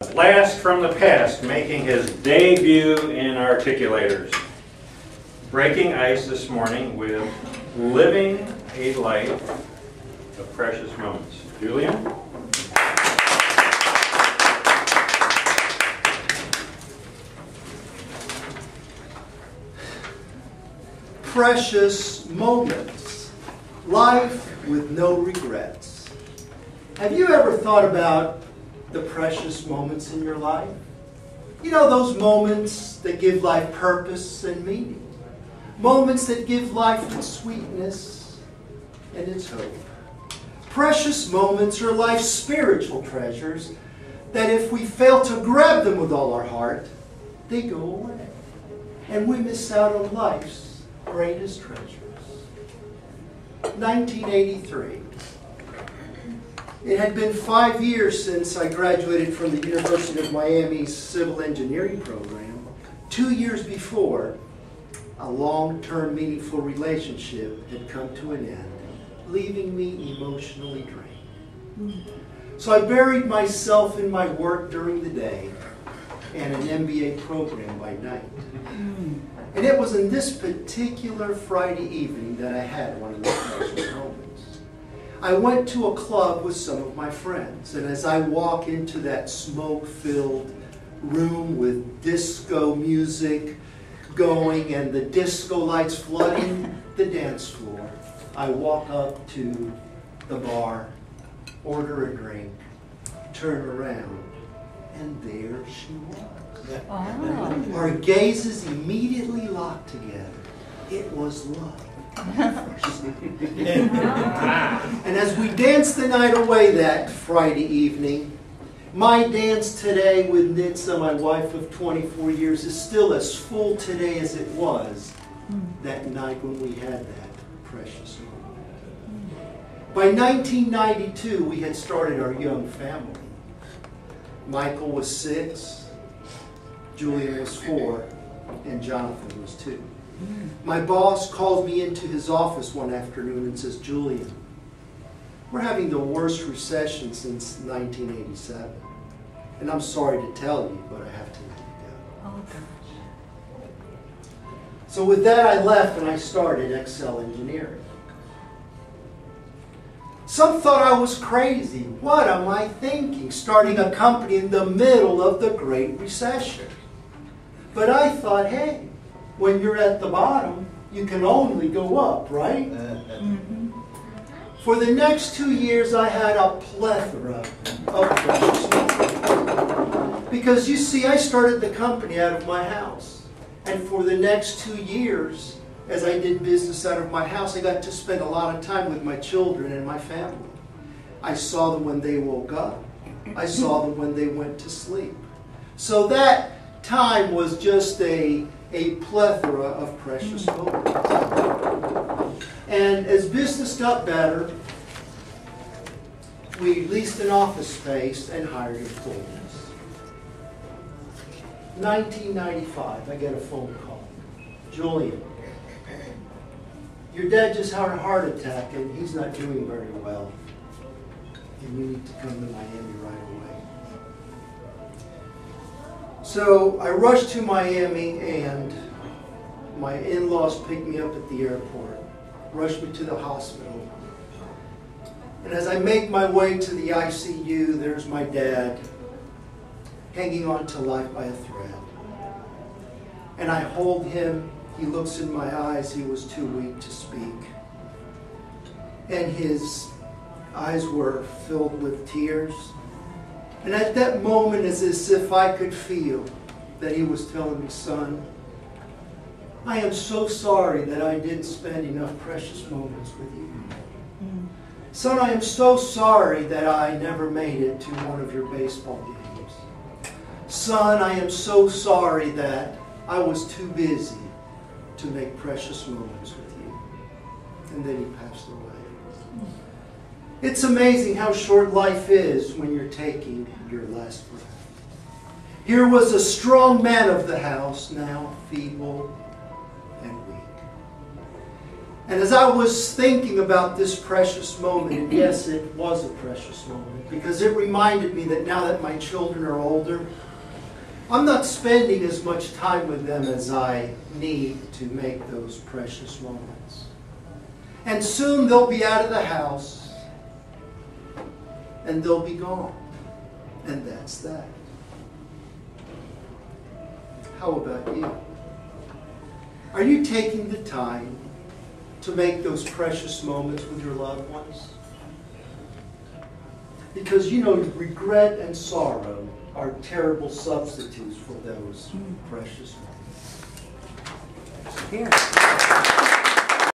Blast from the past, making his debut in Articulators. Breaking ice this morning with Living a Life of Precious Moments. Julian? Precious moments. Life with no regrets. Have you ever thought about the precious moments in your life? You know, those moments that give life purpose and meaning. Moments that give life its sweetness and its hope. Precious moments are life's spiritual treasures that if we fail to grab them with all our heart, they go away. And we miss out on life's greatest treasures. 1983. It had been 5 years since I graduated from the University of Miami's civil engineering program. 2 years before, a long-term meaningful relationship had come to an end, leaving me emotionally drained. So I buried myself in my work during the day and an MBA program by night. And it was in this particular Friday evening that I had one of those precious moments. I went to a club with some of my friends, and as I walk into that smoke-filled room with disco music going and the disco lights flooding the dance floor, I walk up to the bar, order a drink, turn around, and there she was. Oh. Our gazes immediately locked together. It was love. And as we danced the night away that Friday evening, my dance today with Nitsa, my wife of 24 years, is still as full today as it was that night when we had that precious moment. By 1992, we had started our young family. Michael was 6, Julian was 4, and Jonathan was 2. My boss called me into his office one afternoon and says, "Julian, we're having the worst recession since 1987. And I'm sorry to tell you, but I have to let you go." Oh, gosh. So with that, I left and I started Excel Engineering. Some thought I was crazy. What am I thinking? Starting a company in the middle of the Great Recession. But I thought, hey, when you're at the bottom, you can only go up, right? For the next 2 years, I had a plethora of precious moments. Because you see, I started the company out of my house. And for the next 2 years, as I did business out of my house, I got to spend a lot of time with my children and my family. I saw them when they woke up. I saw them when they went to sleep. So that time was just a plethora of precious moments. And as business got better, we leased an office space and hired employees. 1995, I get a phone call. "Julian, your dad just had a heart attack and he's not doing very well. And you need to come to Miami right away." So I rushed to Miami and my in-laws picked me up at the airport, rushed me to the hospital. And as I make my way to the ICU, there's my dad hanging on to life by a thread. And I hold him, he looks in my eyes, he was too weak to speak. And his eyes were filled with tears. And at that moment, it's as if I could feel that he was telling me, "Son, I am so sorry that I didn't spend enough precious moments with you. Son, I am so sorry that I never made it to one of your baseball games. Son, I am so sorry that I was too busy to make precious moments with you." And then he passed away. It's amazing how short life is when you're taking your last breath. Here was a strong man of the house, now feeble and weak. And as I was thinking about this precious moment, and yes, it was a precious moment, because it reminded me that now that my children are older, I'm not spending as much time with them as I need to make those precious moments. And soon they'll be out of the house, and they'll be gone. And that's that. How about you? Are you taking the time to make those precious moments with your loved ones? Because you know, regret and sorrow are terrible substitutes for those precious moments. Here.